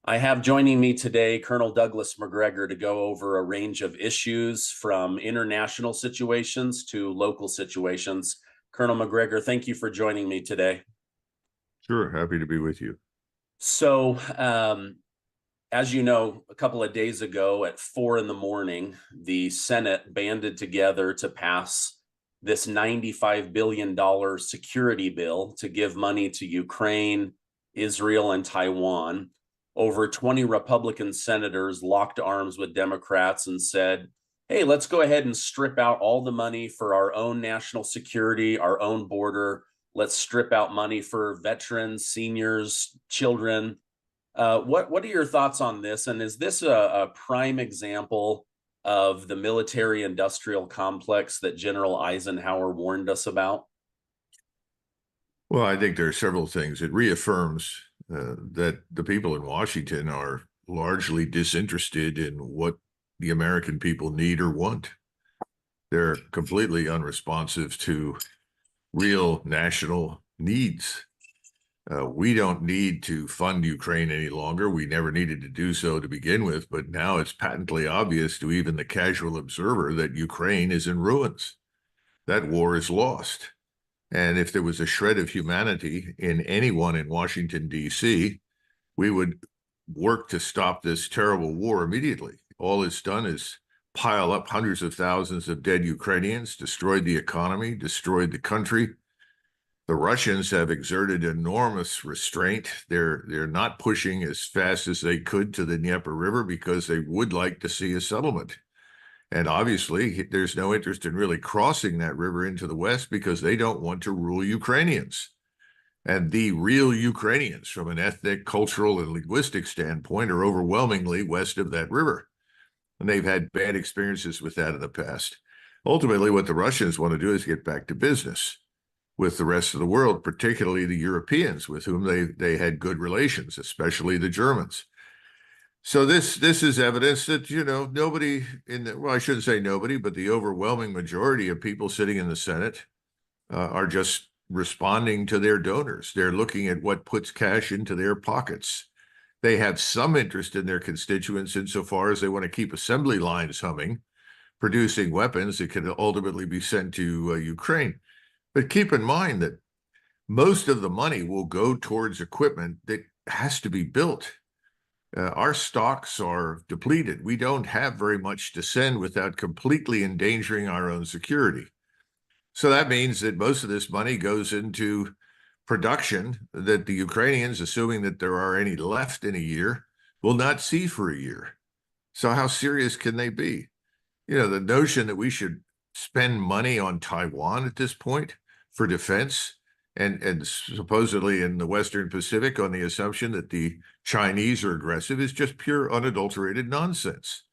I have joining me today Colonel Douglas Macgregor to go over a range of issues from international situations to local situations. Colonel Macgregor, thank you for joining me today. Sure, happy to be with you. So, as you know, a couple of days ago at 4 in the morning, the Senate banded together to pass this $95 billion security bill to give money to Ukraine, Israel, and Taiwan. Over 20 Republican senators locked arms with Democrats and said, hey, let's go ahead and strip out all the money for our own national security, our own border. Let's strip out money for veterans, seniors, children. What are your thoughts on this? And is this a prime example of the military-industrial complex that General Eisenhower warned us about? Well, I think there are several things. It reaffirms that the people in Washington are largely disinterested in what the American people need or want. They're completely unresponsive to real national needs. We don't need to fund Ukraine any longer. We never needed to do so to begin with, but now it's patently obvious to even the casual observer that Ukraine is in ruins. That war is lost. And if there was a shred of humanity in anyone in Washington, D.C., we would work to stop this terrible war immediately. All it's done is pile up hundreds of thousands of dead Ukrainians, destroyed the economy, destroyed the country. The Russians have exerted enormous restraint. They're not pushing as fast as they could to the Dnieper River because they would like to see a settlement. And obviously, there's no interest in really crossing that river into the West because they don't want to rule Ukrainians. And the real Ukrainians, from an ethnic, cultural, and linguistic standpoint, are overwhelmingly west of that river. And they've had bad experiences with that in the past. Ultimately, what the Russians want to do is get back to business with the rest of the world, particularly the Europeans, with whom they had good relations, especially the Germans. So this is evidence that, nobody well, I shouldn't say nobody, but the overwhelming majority of people sitting in the Senate are just responding to their donors. They're looking at what puts cash into their pockets. They have some interest in their constituents insofar as they want to keep assembly lines humming, producing weapons that can ultimately be sent to Ukraine. But keep in mind that most of the money will go towards equipment that has to be built. Our stocks are depleted. We don't have very much to send without completely endangering our own security. So that means that most of this money goes into production that the Ukrainians, assuming that there are any left in a year, will not see for a year. So how serious can they be? The notion that we should spend money on Taiwan at this point for defense and supposedly in the Western Pacific on the assumption that the Chinese are aggressive is just pure unadulterated nonsense.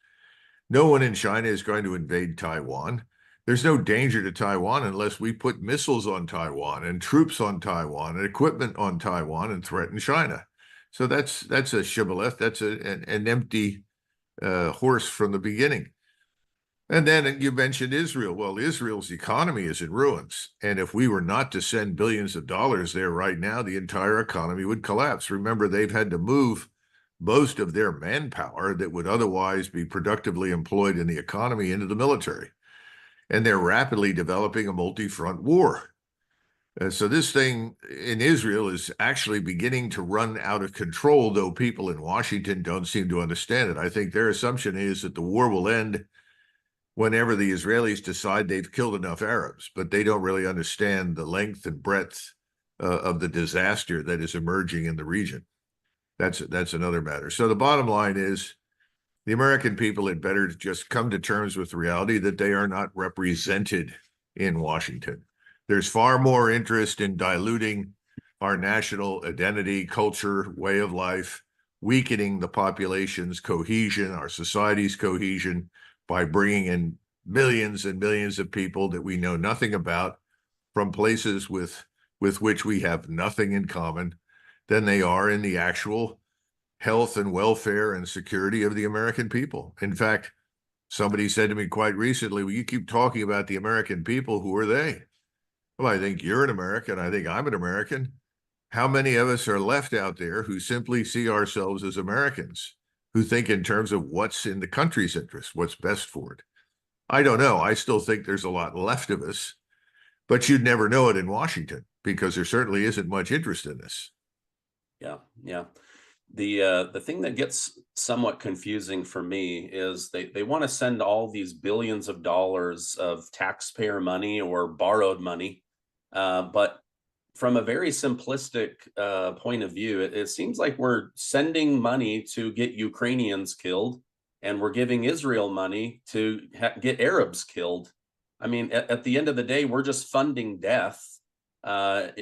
No one in China is going to invade Taiwan. There's no danger to Taiwan unless we put missiles on Taiwan and troops on Taiwan and equipment on Taiwan and threaten China. So that's a shibboleth. That's an empty horse from the beginning. And then you mentioned Israel. Well, Israel's economy is in ruins. And if we were not to send billions of dollars there right now, the entire economy would collapse. Remember, they've had to move most of their manpower that would otherwise be productively employed in the economy into the military. And they're rapidly developing a multi-front war. So this thing in Israel is actually beginning to run out of control, though people in Washington don't seem to understand it. I think their assumption is that the war will end whenever the Israelis decide they've killed enough Arabs, but they don't really understand the length and breadth of the disaster that is emerging in the region. That's another matter. So the bottom line is the American people had better just come to terms with the reality that they are not represented in Washington. There's far more interest in diluting our national identity, culture, way of life, weakening the population's cohesion, our society's cohesion, by bringing in millions and millions of people that we know nothing about from places with which we have nothing in common than they are in the actual health and welfare and security of the American people. In fact, somebody said to me quite recently, well, you keep talking about the American people. Who are they? Well, I think you're an American. I think I'm an American. how many of us are left out there who simply see ourselves as Americans, who think in terms of what's in the country's interest, what's best for it? I don't know. I still think there's a lot left of us, but you'd never know it in Washington because there certainly isn't much interest in this. Yeah, yeah. The thing that gets somewhat confusing for me is they want to send all these billions of dollars of taxpayer money or borrowed money, but from a very simplistic point of view, it seems like we're sending money to get Ukrainians killed, and we're giving Israel money to get Arabs killed. I mean, at the end of the day, we're just funding death, and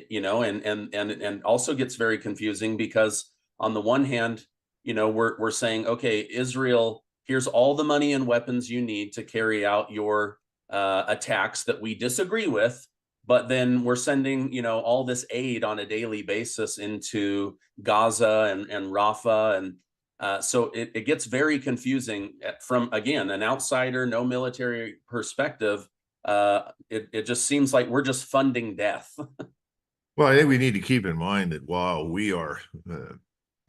also gets very confusing because on the one hand, we're saying, okay, Israel, here's all the money and weapons you need to carry out your attacks that we disagree with, but then we're sending all this aid on a daily basis into Gaza and Rafah, and so it gets very confusing from, again, an outsider, no military perspective. It just seems like we're just funding death. Well, I think we need to keep in mind that while we are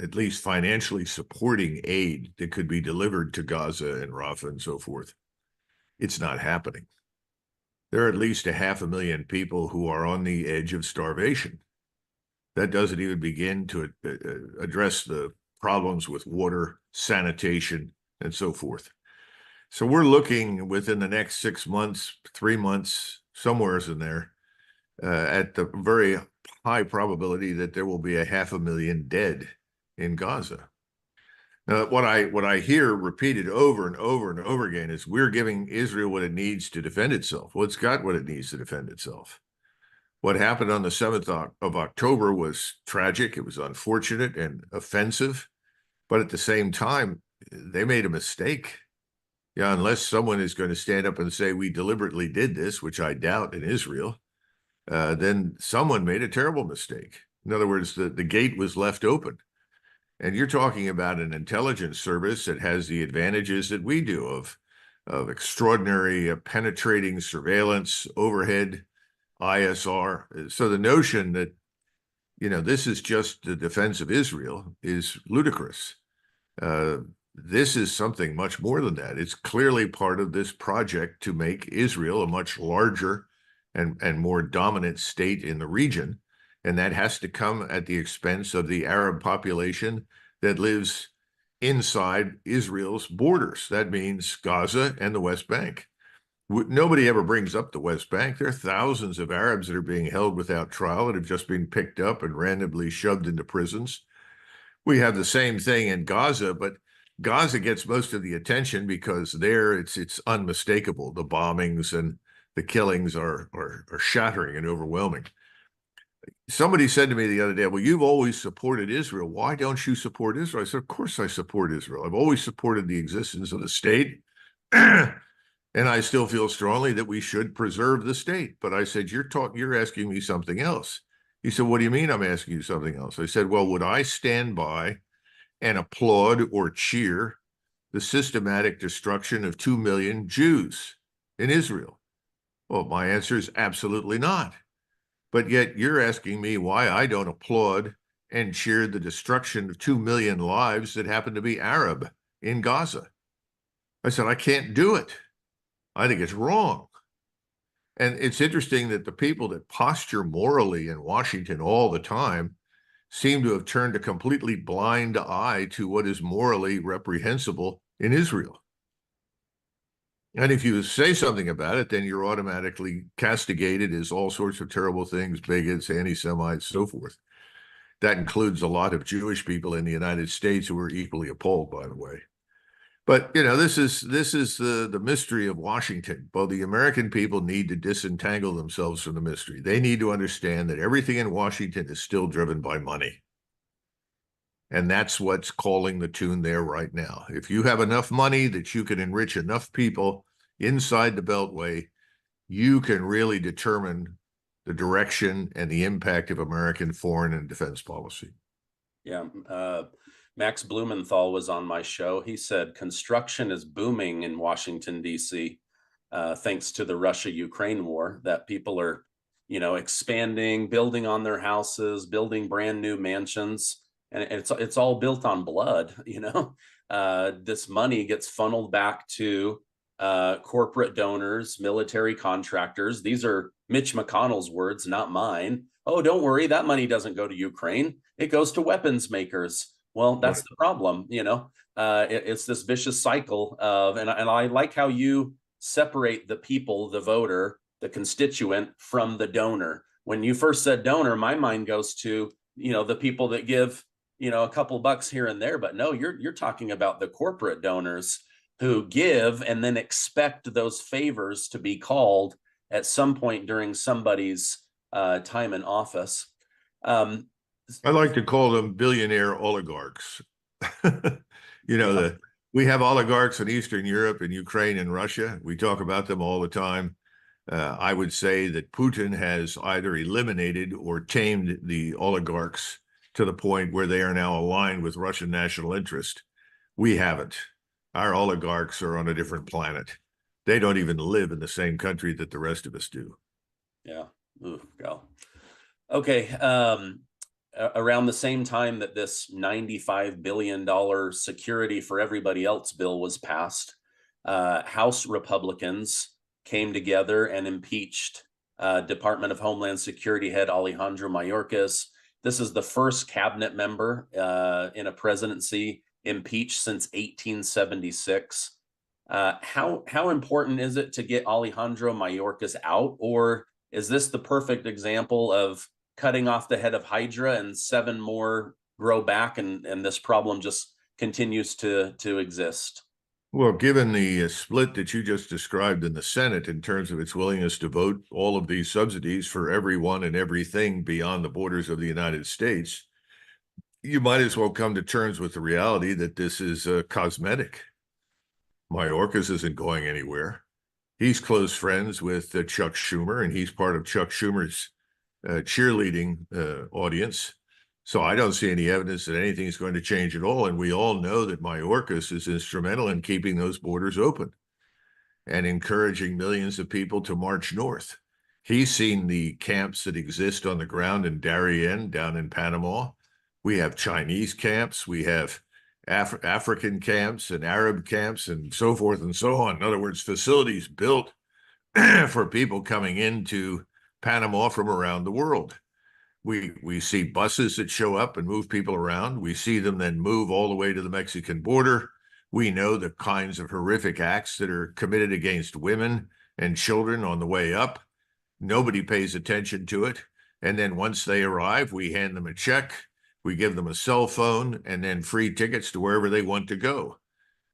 at least financially supporting aid that could be delivered to Gaza and Rafah and so forth, it's not happening. There are at least 500,000 people who are on the edge of starvation. That doesn't even begin to address the problems with water, sanitation, and so forth. So we're looking within the next 6 months, 3 months, somewheres in there, at the very high probability that there will be 500,000 dead in Gaza. Now, what I hear repeated over and over and over again is we're giving Israel what it needs to defend itself. Well, it's got what it needs to defend itself. What happened on the 7th of October was tragic. It was unfortunate and offensive. But at the same time, they made a mistake. Yeah, unless someone is going to stand up and say we deliberately did this, which I doubt in Israel, then someone made a terrible mistake. In other words, the gate was left open. And you're talking about an intelligence service that has the advantages that we do of extraordinary penetrating surveillance, overhead, ISR. So the notion that, this is just the defense of Israel is ludicrous. This is something much more than that. It's clearly part of this project to make Israel a much larger and more dominant state in the region. And that has to come at the expense of the Arab population that lives inside Israel's borders. That means Gaza and the West Bank. Nobody ever brings up the West Bank. There are thousands of Arabs that are being held without trial that have just been picked up and randomly shoved into prisons. We have the same thing in Gaza, but Gaza gets most of the attention because there it's unmistakable. The bombings and the killings are shattering and overwhelming. Somebody said to me the other day, well, you've always supported Israel. Why don't you support Israel? I said, of course I support Israel. I've always supported the existence of the state. And I still feel strongly that we should preserve the state. But I said, you're asking me something else. He said, what do you mean I'm asking you something else? I said, well, would I stand by and applaud or cheer the systematic destruction of 2 million Jews in Israel? Well, my answer is absolutely not. But yet you're asking me why I don't applaud and cheer the destruction of 2 million lives that happen to be Arab in Gaza. I said, I can't do it. I think it's wrong. And it's interesting that the people that posture morally in Washington all the time seem to have turned a completely blind eye to what is morally reprehensible in Israel. And if you say something about it, then you're automatically castigated as all sorts of terrible things, bigots, anti-Semites, so forth. That includes a lot of Jewish people in the United States who are equally appalled, by the way. But, this is the mystery of Washington. Well, the American people need to disentangle themselves from the mystery. They need to understand that everything in Washington is still driven by money. And that's what's calling the tune there right now. If you have enough money that you can enrich enough people inside the Beltway, you can really determine the direction and the impact of American foreign and defense policy. Yeah. Max Blumenthal was on my show. He said construction is booming in Washington, D.C., thanks to the Russia-Ukraine war, that people are, expanding, building on their houses, building brand new mansions, and it's all built on blood. This money gets funneled back to corporate donors, military contractors. These are Mitch McConnell's words, not mine. Oh, don't worry, that money doesn't go to Ukraine. It goes to weapons makers. Well, that's the problem. It's this vicious cycle of, and I like how you separate the people, the voter, the constituent from the donor. When you first said donor, my mind goes to, the people that give, a couple bucks here and there, but no, you're talking about the corporate donors who give and then expect those favors to be called at some point during somebody's time in office. I like to call them billionaire oligarchs. We have oligarchs in Eastern Europe and Ukraine and Russia. We talk about them all the time. I would say that Putin has either eliminated or tamed the oligarchs to the point where they are now aligned with Russian national interest. We haven't. Our oligarchs are on a different planet. They don't even live in the same country that the rest of us do. Yeah. Ooh, go. Okay. Around the same time that this $95 billion security for everybody else bill was passed, House Republicans came together and impeached Department of Homeland Security head Alejandro Mayorkas. This is the first cabinet member in a presidency impeached since 1876. How important is it to get Alejandro Mayorkas out, or is this the perfect example of cutting off the head of Hydra and 7 more grow back, and this problem just continues to exist? Well, given the split that you just described in the Senate in terms of its willingness to vote all of these subsidies for everyone and everything beyond the borders of the United States, you might as well come to terms with the reality that this is cosmetic. Mayorkas isn't going anywhere. He's close friends with Chuck Schumer, and he's part of Chuck Schumer's cheerleading audience. So I don't see any evidence that anything is going to change at all. And we all know that Mayorkas is instrumental in keeping those borders open and encouraging millions of people to march north. He's seen the camps that exist on the ground in Darien down in Panama. We have Chinese camps. We have African camps and Arab camps and so forth and so on. In other words, facilities built for people coming into Panama from around the world. We see buses that show up and move people around. We see them then move all the way to the Mexican border. We know the kinds of horrific acts that are committed against women and children on the way up. Nobody pays attention to it. And then once they arrive, we hand them a check, we give them a cell phone, and then free tickets to wherever they want to go.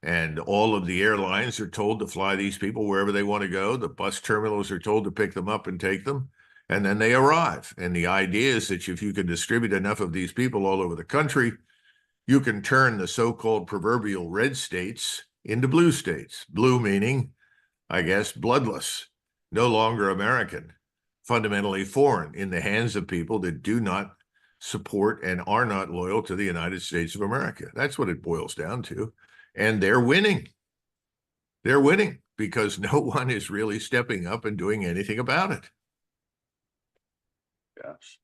And all of the airlines are told to fly these people wherever they want to go. The bus terminals are told to pick them up and take them. And then they arrive. And the idea is that if you can distribute enough of these people all over the country, you can turn the so-called proverbial red states into blue states. Blue meaning, I guess, bloodless, no longer American, fundamentally foreign, in the hands of people that do not support and are not loyal to the United States of America. That's what it boils down to. And they're winning. They're winning because no one is really stepping up and doing anything about it. Gosh.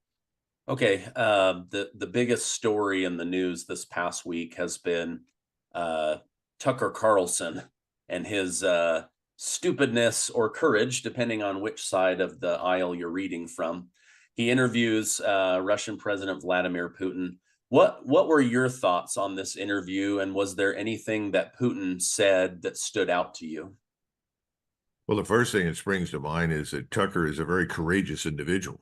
Okay. The biggest story in the news this past week has been Tucker Carlson and his stupidness or courage, depending on which side of the aisle you're reading from. He interviews Russian President Vladimir Putin. What were your thoughts on this interview, and was there anything that Putin said that stood out to you? Well, the first thing that springs to mind is that Tucker is a very courageous individual.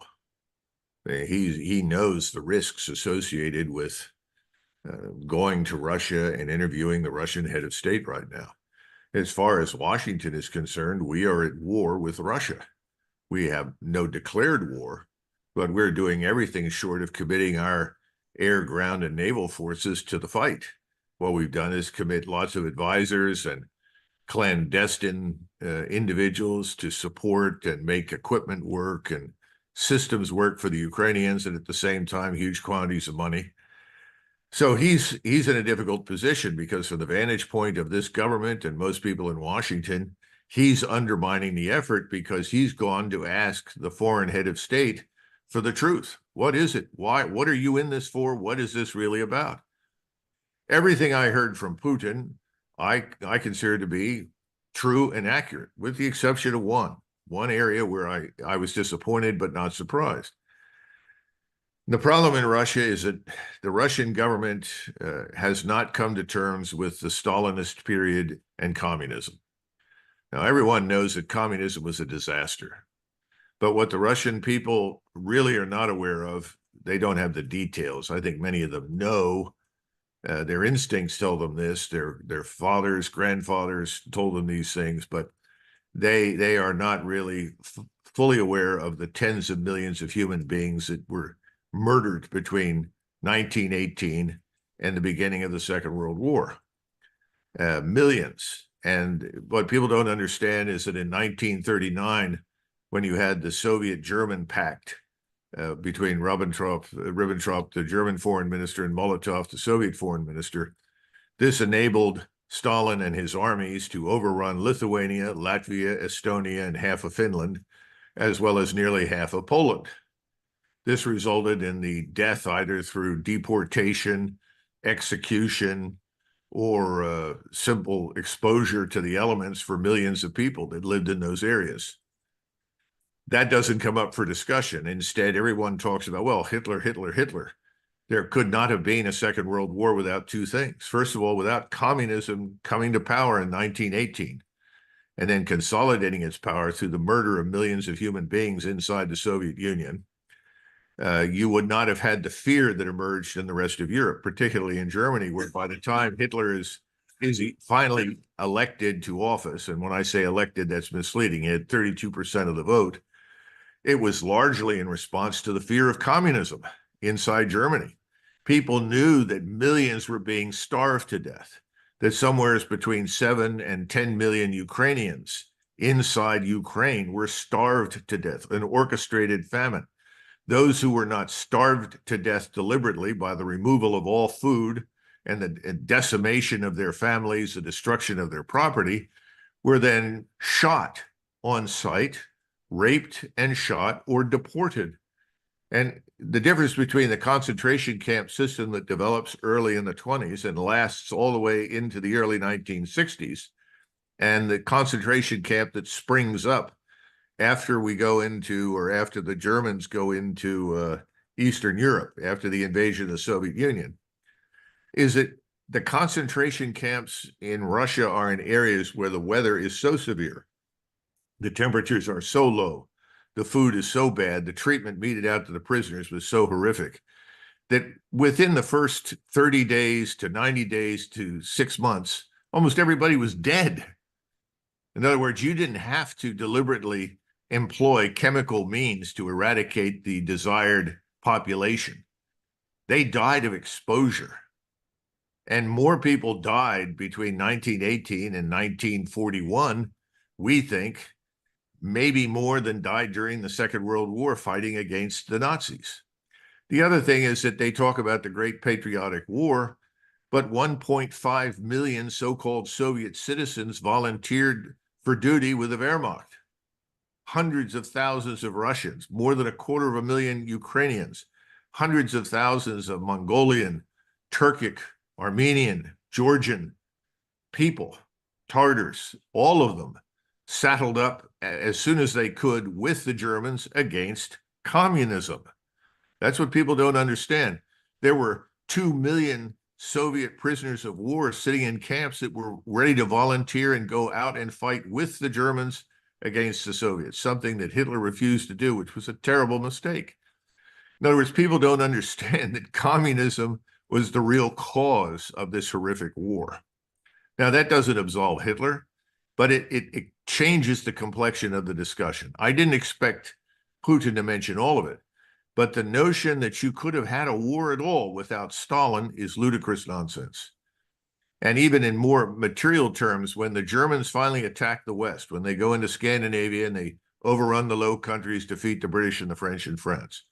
He knows the risks associated with going to Russia and interviewing the Russian head of state right now. As far as Washington is concerned, we are at war with Russia. We have no declared war, but we're doing everything short of committing our air, ground, and naval forces to the fight. What we've done is commit lots of advisors and clandestine individuals to support and make equipment work and systems work for the Ukrainians, and at the same time, huge quantities of money. So he's in a difficult position because from the vantage point of this government and most people in Washington, he's undermining the effort because he's gone to ask the foreign head of state for the truth. What is it? Why? What are you in this for? What is this really about? Everything I heard from Putin, I consider to be true and accurate, with the exception of one area where I was disappointed but not surprised. The problem in Russia is that the Russian government has not come to terms with the Stalinist period and communism. Now, everyone knows that communism was a disaster. But what the Russian people really are not aware of, they don't have the details. I think many of them know. Their instincts tell them this. Their fathers, grandfathers told them these things, but they are not really fully aware of the tens of millions of human beings that were murdered between 1918 and the beginning of the Second World War. Millions. And what people don't understand is that in 1939, when you had the Soviet-German pact between Ribbentrop, the German foreign minister, and Molotov, the Soviet foreign minister, this enabled Stalin and his armies to overrun Lithuania, Latvia, Estonia, and half of Finland, as well as nearly half of Poland. This resulted in the death either through deportation, execution, or simple exposure to the elements for millions of people that lived in those areas. That doesn't come up for discussion. Instead, everyone talks about, well, Hitler, Hitler, Hitler. There could not have been a Second World War without two things. First of all, without communism coming to power in 1918 and then consolidating its power through the murder of millions of human beings inside the Soviet Union, you would not have had the fear that emerged in the rest of Europe, particularly in Germany, where by the time Hitler is finally elected to office, and when I say elected, that's misleading, he had 32% of the vote, it was largely in response to the fear of communism inside Germany. People knew that millions were being starved to death, that somewhere between 7 and 10 million Ukrainians inside Ukraine were starved to death, an orchestrated famine. Those who were not starved to death deliberately by the removal of all food and the decimation of their families, the destruction of their property, were then shot on sight, raped and shot, or deported. And the difference between the concentration camp system that develops early in the 20s and lasts all the way into the early 1960s and the concentration camp that springs up after we go into, or after the Germans go into Eastern Europe, after the invasion of the Soviet Union, is that the concentration camps in Russia are in areas where the weather is so severe, the temperatures are so low, the food is so bad, the treatment meted out to the prisoners was so horrific, that within the first 30 days to 90 days to 6 months, almost everybody was dead. In other words, you didn't have to deliberately employ chemical means to eradicate the desired population. They died of exposure. And more people died between 1918 and 1941, we think, maybe more than died during the Second World War fighting against the Nazis. The other thing is that they talk about the Great Patriotic War, but 1.5 million so-called Soviet citizens volunteered for duty with the Wehrmacht. Hundreds of thousands of Russians, more than 250,000 Ukrainians, hundreds of thousands of Mongolian, Turkic, Armenian, Georgian people, Tartars, all of them saddled up as soon as they could with the Germans against communism. That's what people don't understand. There were 2 million Soviet prisoners of war sitting in camps that were ready to volunteer and go out and fight with the Germans against the Soviets, something that Hitler refused to do, which was a terrible mistake. In other words, people don't understand that communism was the real cause of this horrific war. Now, that doesn't absolve Hitler, but it changes the complexion of the discussion. I didn't expect Putin to mention all of it, but the notion that you could have had a war at all without Stalin is ludicrous nonsense. And even in more material terms, when the Germans finally attack the West, when they go into Scandinavia and they overrun the Low Countries, defeat the British and the French and France,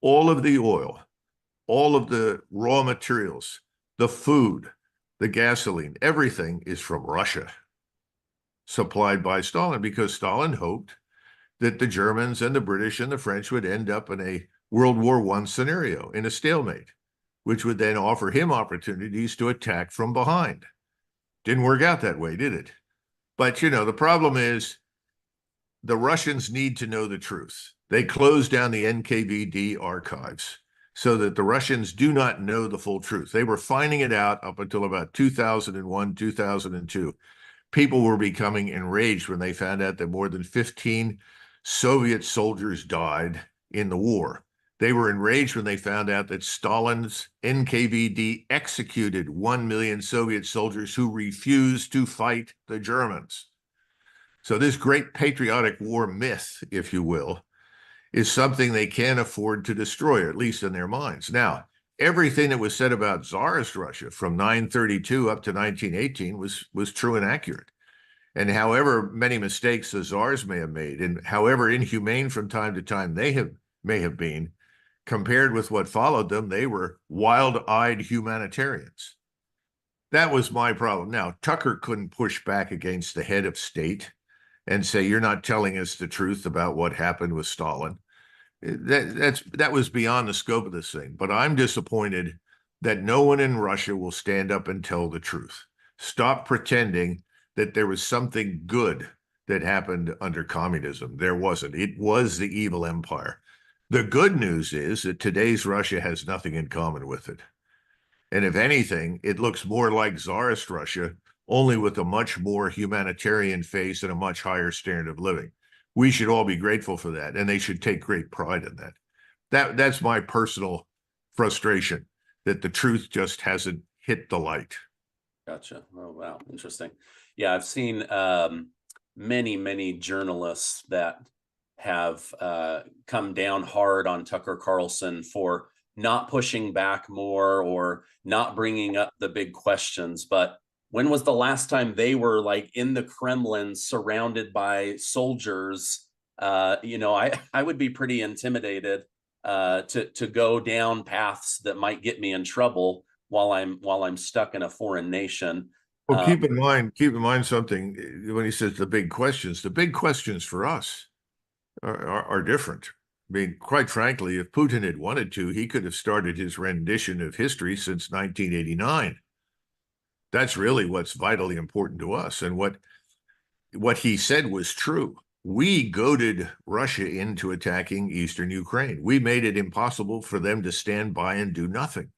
all of the oil, all of the raw materials, the food, the gasoline, everything is from Russia. supplied by Stalin, because Stalin hoped that the Germans and the British and the French would end up in a World War I scenario, in a stalemate, which would then offer him opportunities to attack from behind. Didn't work out that way, did it? But, you know, the problem is the Russians need to know the truth. They closed down the NKVD archives so that the Russians do not know the full truth. They were finding it out up until about 2001, 2002. People were becoming enraged when they found out that more than 15 Soviet soldiers died in the war. They were enraged when they found out that Stalin's NKVD executed 1 million Soviet soldiers who refused to fight the Germans. So this great patriotic war myth, if you will, is something they can't afford to destroy, at least in their minds. Now, everything that was said about Tsarist Russia from 932 up to 1918 was true and accurate. And however many mistakes the Tsars may have made, and however inhumane from time to time may have been, compared with what followed them, they were wild-eyed humanitarians. That was my problem. Now, Tucker couldn't push back against the head of state and say, you're not telling us the truth about what happened with Stalin. That was beyond the scope of this thing. But I'm disappointed that no one in Russia will stand up and tell the truth. Stop pretending that there was something good that happened under communism. There wasn't. It was the evil empire. The good news is that today's Russia has nothing in common with it. And if anything, it looks more like Tsarist Russia, only with a much more humanitarian face and a much higher standard of living. We should all be grateful for that, and they should take great pride in that. That's my personal frustration, that the truth just hasn't hit the light. Gotcha. Oh, wow. Interesting. Yeah, I've seen many journalists that have come down hard on Tucker Carlson for not pushing back more or not bringing up the big questions. But when was the last time they were like in the Kremlin surrounded by soldiers? I would be pretty intimidated to go down paths that might get me in trouble while I'm stuck in a foreign nation. Well, keep in mind something when he says the big questions for us are different. I mean, quite frankly, if Putin had wanted to, he could have started his rendition of history since 1989. That's really what's vitally important to us. And what he said was true. We goaded Russia into attacking eastern Ukraine. We made it impossible for them to stand by and do nothing.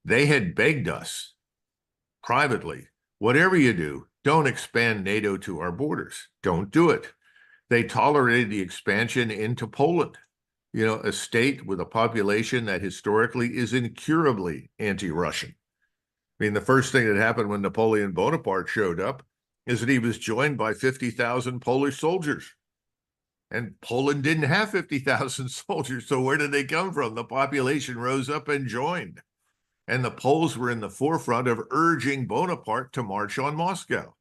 They had begged us privately, whatever you do, don't expand NATO to our borders. Don't do it. They tolerated the expansion into Poland, a state with a population that historically is incurably anti-Russian. I mean, the first thing that happened when Napoleon Bonaparte showed up is that he was joined by 50,000 Polish soldiers. And Poland didn't have 50,000 soldiers. So where did they come from? The population rose up and joined. And the Poles were in the forefront of urging Bonaparte to march on Moscow.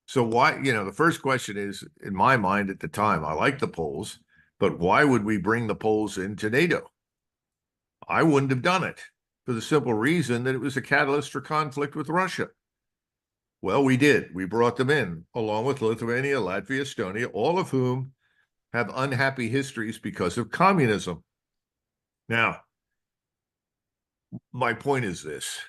So why, the first question is, in my mind at the time, I like the Poles, but why would we bring the Poles into NATO? I wouldn't have done it for the simple reason that it was a catalyst for conflict with Russia. Well, we did. We brought them in, along with Lithuania, Latvia, Estonia, all of whom have unhappy histories because of communism. Now, my point is this.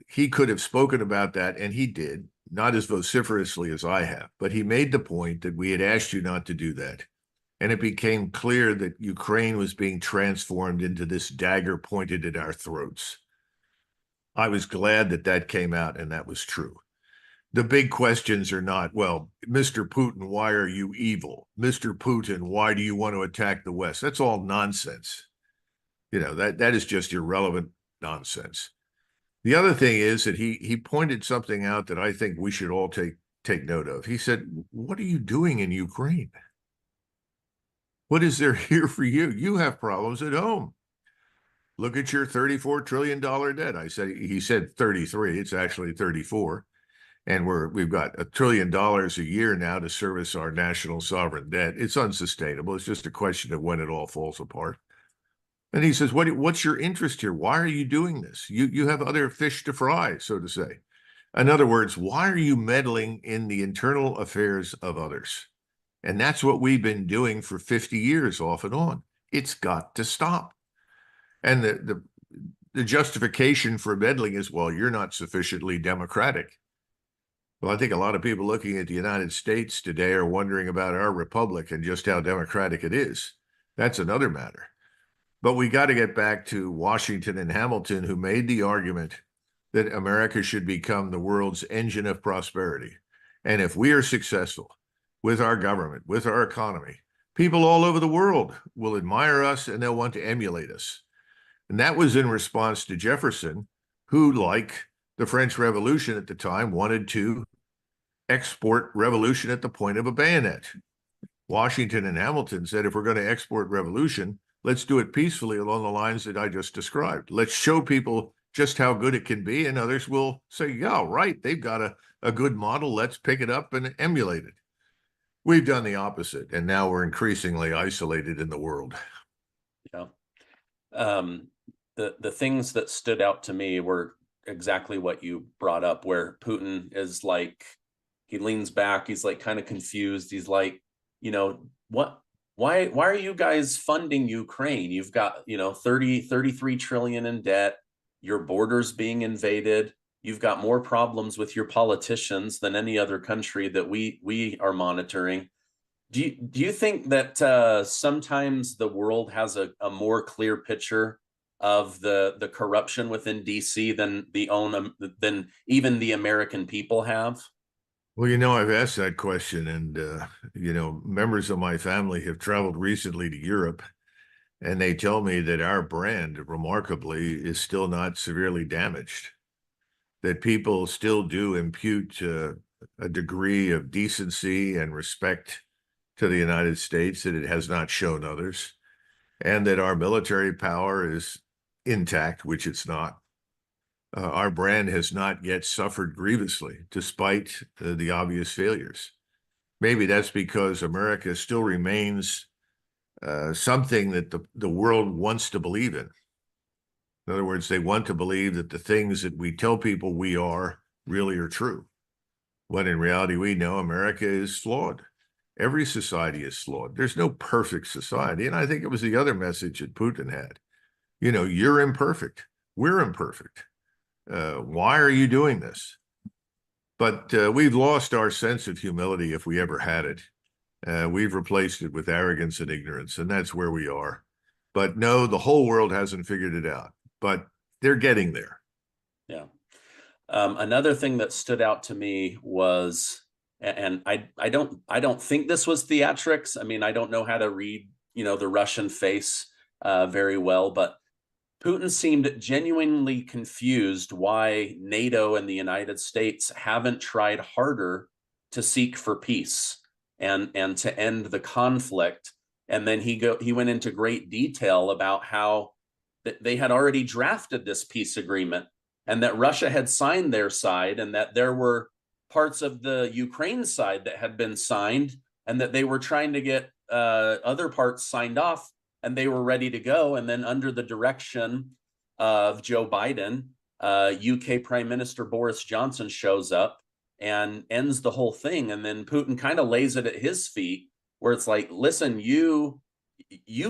He could have spoken about that, and he did, not as vociferously as I have, but he made the point that we had asked you not to do that. And it became clear that Ukraine was being transformed into this dagger pointed at our throats. I was glad that that came out and that was true. The big questions are not, well, Mr. Putin, why are you evil? Mr. Putin, why do you want to attack the West? That's all nonsense. That is just irrelevant nonsense. The other thing is that he pointed something out that I think we should all take note of. He said, what are you doing in Ukraine? What is there here for you? You have problems at home. Look at your $34 trillion debt. He said 33, it's actually 34. And we've got $1 trillion a year now to service our national sovereign debt. It's unsustainable. It's just a question of when it all falls apart. And he says, what's your interest here? Why are you doing this? You have other fish to fry, so to say. In other words, why are you meddling in the internal affairs of others? And that's what we've been doing for 50 years off and on. It's got to stop. And the justification for meddling is, well, you're not sufficiently democratic. Well, I think a lot of people looking at the United States today are wondering about our republic and just how democratic it is. That's another matter. But we got to get back to Washington and Hamilton, who made the argument that America should become the world's engine of prosperity. And if we are successful with our government, with our economy, people all over the world will admire us and they'll want to emulate us. And that was in response to Jefferson, who, like the French Revolution at the time, wanted to export revolution at the point of a bayonet. Washington and Hamilton said, if we're going to export revolution, let's do it peacefully along the lines that I just described. Let's show people just how good it can be, and others will say, yeah, right, they've got a good model. Let's pick it up and emulate it. We've done the opposite, and now we're increasingly isolated in the world. Yeah. The things that stood out to me were exactly what you brought up, where Putin is like, he leans back, he's like kind of confused. He's like, why are you guys funding Ukraine? You've got, 33 trillion in debt, your borders being invaded, you've got more problems with your politicians than any other country that we are monitoring. Do you think that sometimes the world has a more clear picture of the corruption within DC than than even the American people have? Well, I've asked that question, and members of my family have traveled recently to Europe, and they tell me that our brand, remarkably, is still not severely damaged, that people still do impute a degree of decency and respect to the United States that it has not shown others, and that our military power is intact, which it's not. Our brand has not yet suffered grievously, despite the obvious failures. Maybe that's because America still remains something that the world wants to believe in. In other words, they want to believe that the things that we tell people we are really are true, when in reality we know America is flawed. Every society is flawed. There's no perfect society. And I think it was the other message that Putin had. You're imperfect. We're imperfect. Why are you doing this? But we've lost our sense of humility if we ever had it. We've replaced it with arrogance and ignorance, and that's where we are. But no, the whole world hasn't figured it out, but they're getting there. Yeah. Another thing that stood out to me was, and I don't think this was theatrics. I mean, I don't know how to read, the Russian face very well, but Putin seemed genuinely confused why NATO and the United States haven't tried harder to seek for peace and to end the conflict. And then he went into great detail about how they had already drafted this peace agreement, and that Russia had signed their side, and that there were parts of the Ukraine side that had been signed, and that they were trying to get other parts signed off, and they were ready to go. And then under the direction of Joe Biden, UK Prime Minister Boris Johnson shows up and ends the whole thing. And then Putin kind of lays it at his feet, where it's like, listen, you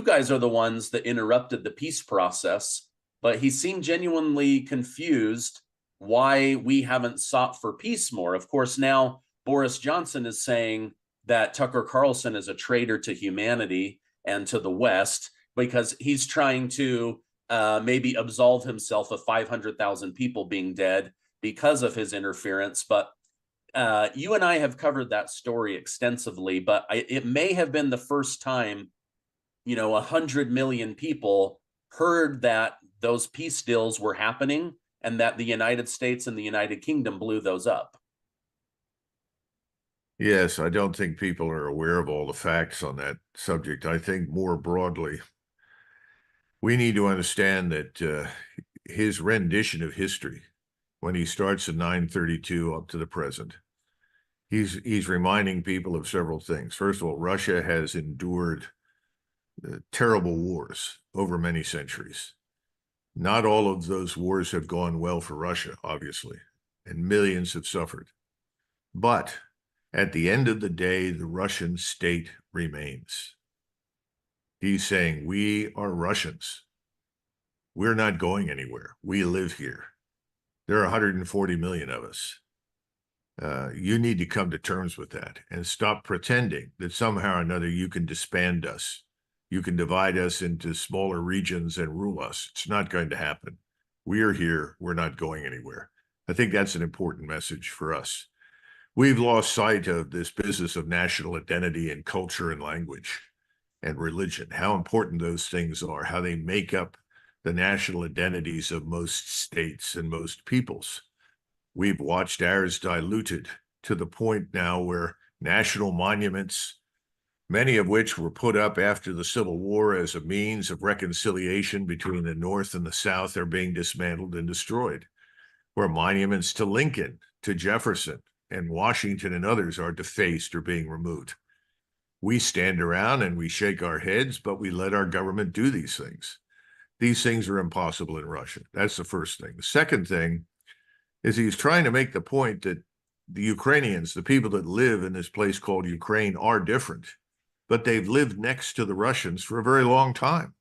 guys are the ones that interrupted the peace process. But he seemed genuinely confused why we haven't sought for peace more. Of course, now Boris Johnson is saying that Tucker Carlson is a traitor to humanity and to the West, because he's trying to maybe absolve himself of 500,000 people being dead because of his interference. But you and I have covered that story extensively, but it may have been the first time, 100 million people heard that those peace deals were happening, and that the United States and the United Kingdom blew those up. Yes, I don't think people are aware of all the facts on that subject. I think more broadly, we need to understand that his rendition of history, when he starts in 932 up to the present, he's reminding people of several things. First of all, Russia has endured terrible wars over many centuries. Not all of those wars have gone well for Russia, obviously. and millions have suffered. But at the end of the day, the Russian state remains. He's saying, we are Russians. We're not going anywhere. We live here. There are 140 million of us. You need to come to terms with that and stop pretending that somehow or another you can disband us. You can divide us into smaller regions and rule us. It's not going to happen. We are here. We're not going anywhere. I think that's an important message for us. We've lost sight of this business of national identity and culture and language and religion, how important those things are, how they make up the national identities of most states and most peoples. We've watched ours diluted to the point now where national monuments, many of which were put up after the Civil War as a means of reconciliation between the North and the South, are being dismantled and destroyed, where monuments to Lincoln, to Jefferson, and Washington and others are defaced or being removed. We stand around and we shake our heads, but we let our government do these things. These things are impossible in Russia. That's the first thing. The second thing is he's trying to make the point that the Ukrainians, the people that live in this place called Ukraine, are different, but they've lived next to the Russians for a very long time.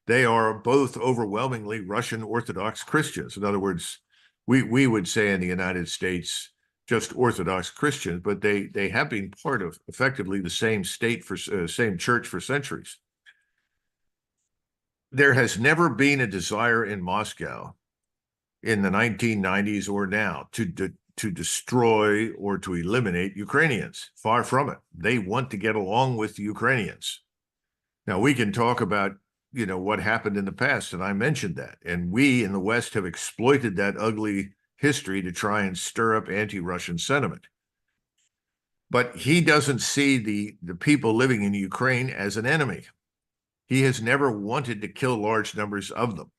They are both overwhelmingly Russian Orthodox Christians. In other words, we would say in the United States, just Orthodox Christians, but they have been part of effectively the same state for same church for centuries. There has never been a desire in Moscow in the 1990s or now to destroy or to eliminate Ukrainians. Far from it. They want to get along with the Ukrainians. Now, we can talk about, what happened in the past, and I mentioned that. And we in the West have exploited that ugly history to try and stir up anti-Russian sentiment. But he doesn't see the people living in Ukraine as an enemy. He has never wanted to kill large numbers of them.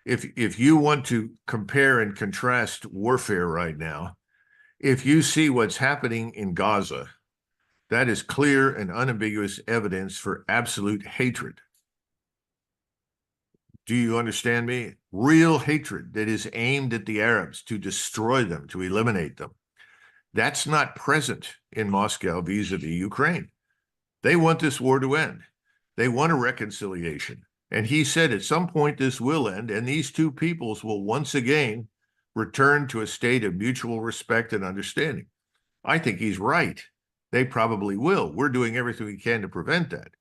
If you want to compare and contrast warfare right now, if you see what's happening in Gaza, that is clear and unambiguous evidence for absolute hatred. Do you understand me? Real hatred that is aimed at the Arabs to destroy them, to eliminate them. That's not present in Moscow vis-a-vis Ukraine. They want this war to end. They want a reconciliation. And he said at some point this will end, and these two peoples will once again return to a state of mutual respect and understanding. I think he's right. They probably will. We're doing everything we can to prevent that.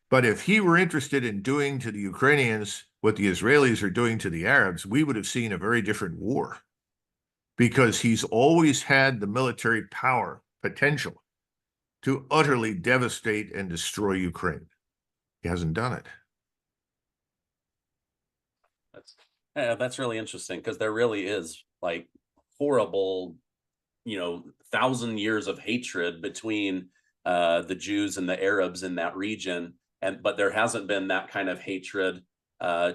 But if he were interested in doing to the Ukrainians what the Israelis are doing to the Arabs, we would have seen a very different war, because he's always had the military power potential to utterly devastate and destroy Ukraine. He hasn't done it. That's really interesting, because there really is like horrible, 1,000 years of hatred between the Jews and the Arabs in that region. But there hasn't been that kind of hatred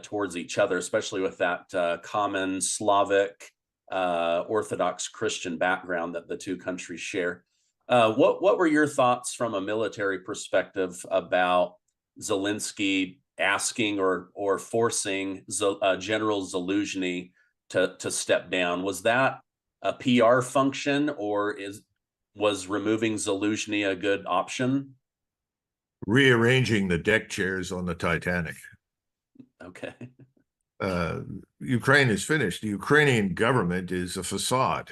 towards each other, especially with that common Slavic Orthodox Christian background that the two countries share. What were your thoughts from a military perspective about Zelensky asking or forcing General Zaluzhny to step down? Was that a PR function, or was removing Zaluzhny a good option? Rearranging the deck chairs on the Titanic. Okay. Ukraine is finished. The Ukrainian government is a facade.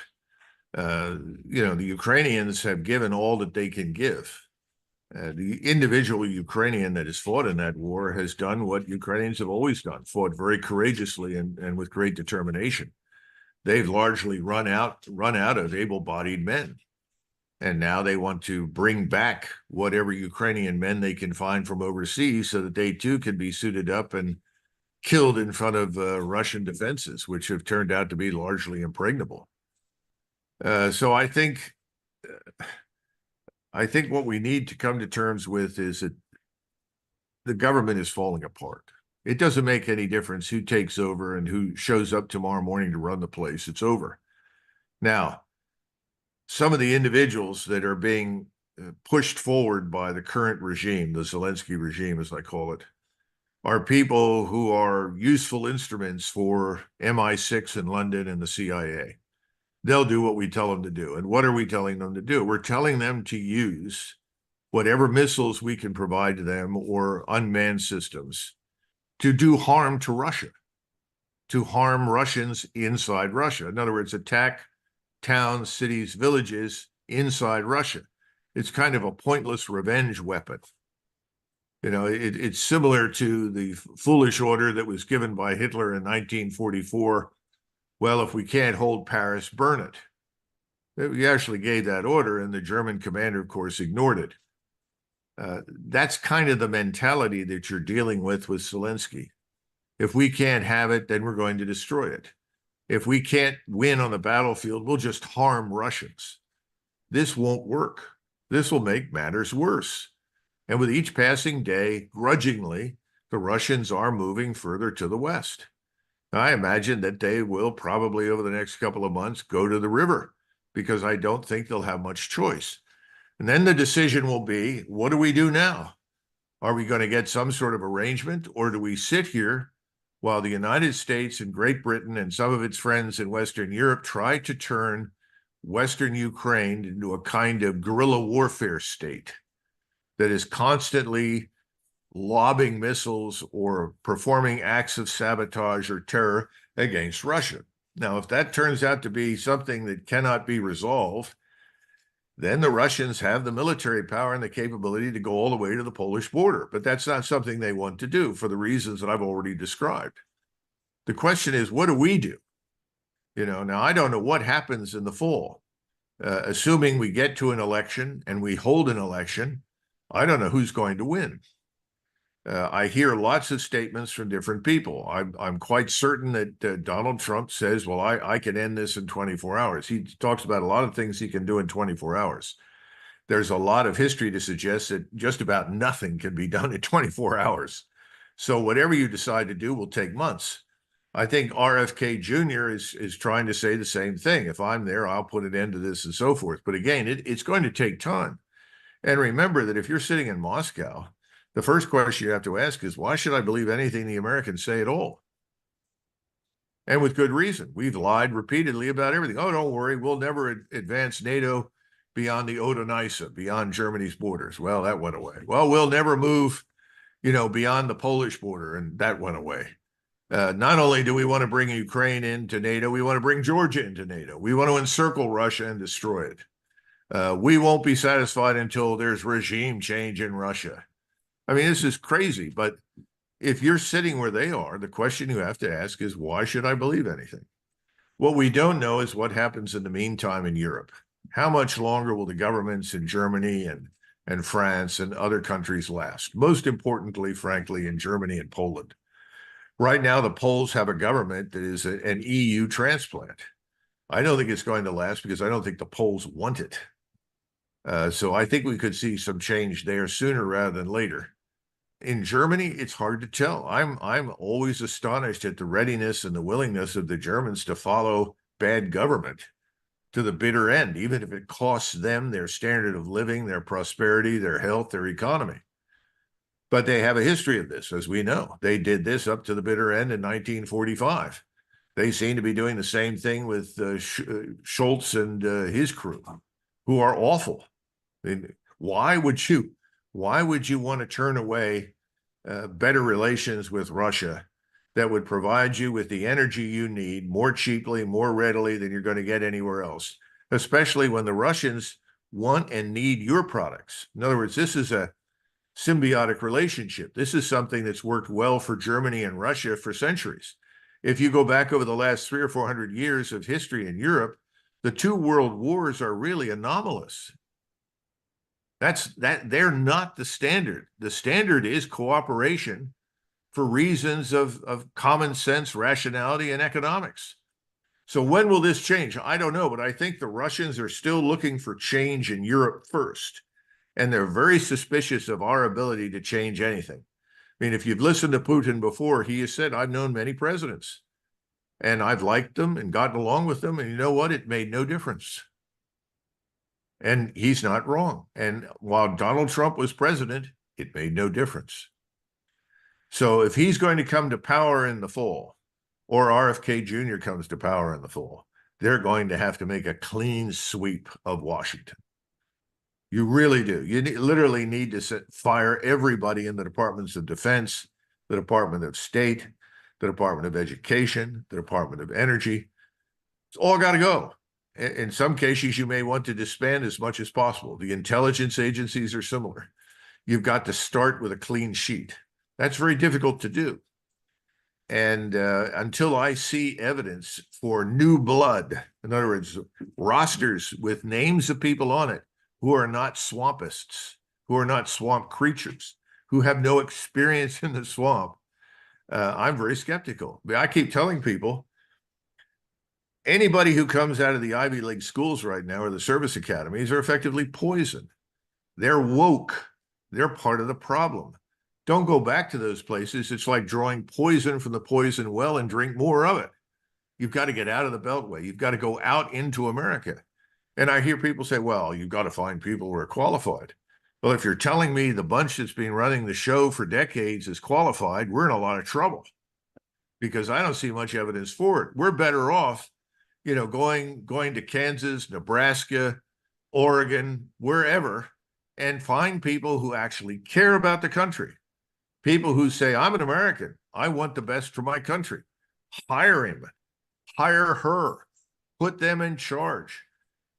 The Ukrainians have given all that they can give. The individual Ukrainian that has fought in that war has done what Ukrainians have always done, fought very courageously and with great determination. They've largely run out of able-bodied men. And now they want to bring back whatever Ukrainian men they can find from overseas so that they too can be suited up and killed in front of Russian defenses, which have turned out to be largely impregnable. So I think what we need to come to terms with is that the government is falling apart. It doesn't make any difference who takes over and who shows up tomorrow morning to run the place. It's over. Now, some of the individuals that are being pushed forward by the current regime, the Zelensky regime, as I call it, are people who are useful instruments for MI6 in London and the CIA. they'll do what we tell them to do. And what are we telling them to do? We're telling them to use whatever missiles we can provide to them or unmanned systems to do harm to Russia, to harm Russians inside Russia. In other words, attack towns, cities, villages inside Russia. It's kind of a pointless revenge weapon. You know, it's similar to the foolish order that was given by Hitler in 1944. Well, if we can't hold Paris, burn it. He actually gave that order, and the German commander, of course, ignored it. That's kind of the mentality that you're dealing with Zelensky. If we can't have it, then we're going to destroy it. If we can't win on the battlefield, we'll just harm Russians. This won't work. This will make matters worse. And with each passing day, grudgingly, the Russians are moving further to the west. I imagine that they will probably over the next couple of months go to the river, because I don't think they'll have much choice. And then the decision will be, what do we do now? Are we going to get some sort of arrangement, or do we sit here while the United States and Great Britain and some of its friends in Western Europe try to turn Western Ukraine into a kind of guerrilla warfare state that is constantly lobbing missiles or performing acts of sabotage or terror against Russia? Now, if that turns out to be something that cannot be resolved, then the Russians have the military power and the capability to go all the way to the Polish border. But that's not something they want to do for the reasons that I've already described. The question is, what do we do? You know, now I don't know what happens in the fall. Assuming we get to an election and we hold an election, I don't know who's going to win. I hear lots of statements from different people. I'm quite certain that Donald Trump says, well, I can end this in 24 hours. He talks about a lot of things he can do in 24 hours. There's a lot of history to suggest that just about nothing can be done in 24 hours. So whatever you decide to do will take months. I think RFK Jr. is trying to say the same thing. If I'm there, I'll put an end to this and so forth. But again, it's going to take time. And remember that if you're sitting in Moscow, the first question you have to ask is, why should I believe anything the Americans say at all? And with good reason. We've lied repeatedly about everything. Oh, don't worry, we'll never advance NATO beyond the Oder-Neisse, beyond Germany's borders. Well, that went away. Well, we'll never move, beyond the Polish border, and that went away. Not only do we want to bring Ukraine into NATO, we want to bring Georgia into NATO. We want to encircle Russia and destroy it. We won't be satisfied until there's regime change in Russia. I mean, this is crazy, but if you're sitting where they are, the question you have to ask is, why should I believe anything? What we don't know is what happens in the meantime in Europe. How much longer will the governments in Germany and France and other countries last? Most importantly, frankly, in Germany and Poland. Right now, the Poles have a government that is an EU transplant. I don't think it's going to last because I don't think the Poles want it. So I think we could see some change there sooner rather than later. In Germany, it's hard to tell. I'm always astonished at the readiness and the willingness of the Germans to follow bad government to the bitter end, even if it costs them their standard of living, their prosperity, their health, their economy. But they have a history of this, as we know. They did this up to the bitter end in 1945. They seem to be doing the same thing with Scholz and his crew, who are awful. I mean, why would you want to turn away better relations with Russia that would provide you with the energy you need more cheaply, more readily than you're going to get anywhere else, especially when the Russians want and need your products? In other words, this is a symbiotic relationship. This is something that's worked well for Germany and Russia for centuries. If you go back over the last 300 or 400 years of history in Europe, the two world wars are really anomalous. They're not the standard. The standard is cooperation for reasons of common sense, rationality, and economics. So when will this change? I don't know, but I think the Russians are still looking for change in Europe first. And they're very suspicious of our ability to change anything. I mean, if you've listened to Putin before, he has said, I've known many presidents and I've liked them and gotten along with them. And you know what? It made no difference. And he's not wrong. And while Donald Trump was president, it made no difference. So if he's going to come to power in the fall, or RFK Jr. comes to power in the fall, they're going to have to make a clean sweep of Washington. You really do. You literally need to fire everybody in the Departments of Defense, the Department of State, the Department of Education, the Department of Energy. It's all got to go. In some cases, you may want to disband as much as possible. The intelligence agencies are similar. You've got to start with a clean sheet. That's very difficult to do. And until I see evidence for new blood, in other words, rosters with names of people on it who are not swampists, who are not swamp creatures, who have no experience in the swamp, I'm very skeptical. I keep telling people, anybody who comes out of the Ivy League schools right now or the service academies are effectively poison. They're woke. They're part of the problem. Don't go back to those places. It's like drawing poison from the poison well and drink more of it. You've got to get out of the Beltway. You've got to go out into America. And I hear people say, well, you've got to find people who are qualified. Well, if you're telling me the bunch that's been running the show for decades is qualified, we're in a lot of trouble because I don't see much evidence for it. We're better off, going to Kansas, Nebraska, Oregon, wherever, and find people who actually care about the country. People who say, I'm an American. I want the best for my country. Hire him, hire her, put them in charge.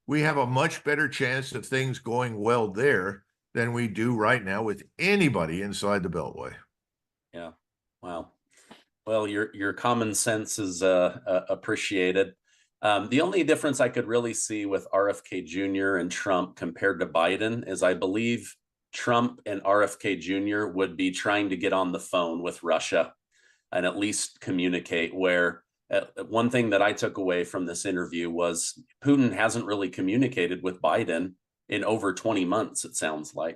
We have a much better chance of things going well there than we do right now with anybody inside the Beltway. Yeah. Wow. Well, your common sense is appreciated. The only difference I could really see with RFK Jr. and Trump compared to Biden is I believe Trump and RFK Jr. would be trying to get on the phone with Russia and at least communicate, where one thing that I took away from this interview was Putin hasn't really communicated with Biden in over 20 months, it sounds like.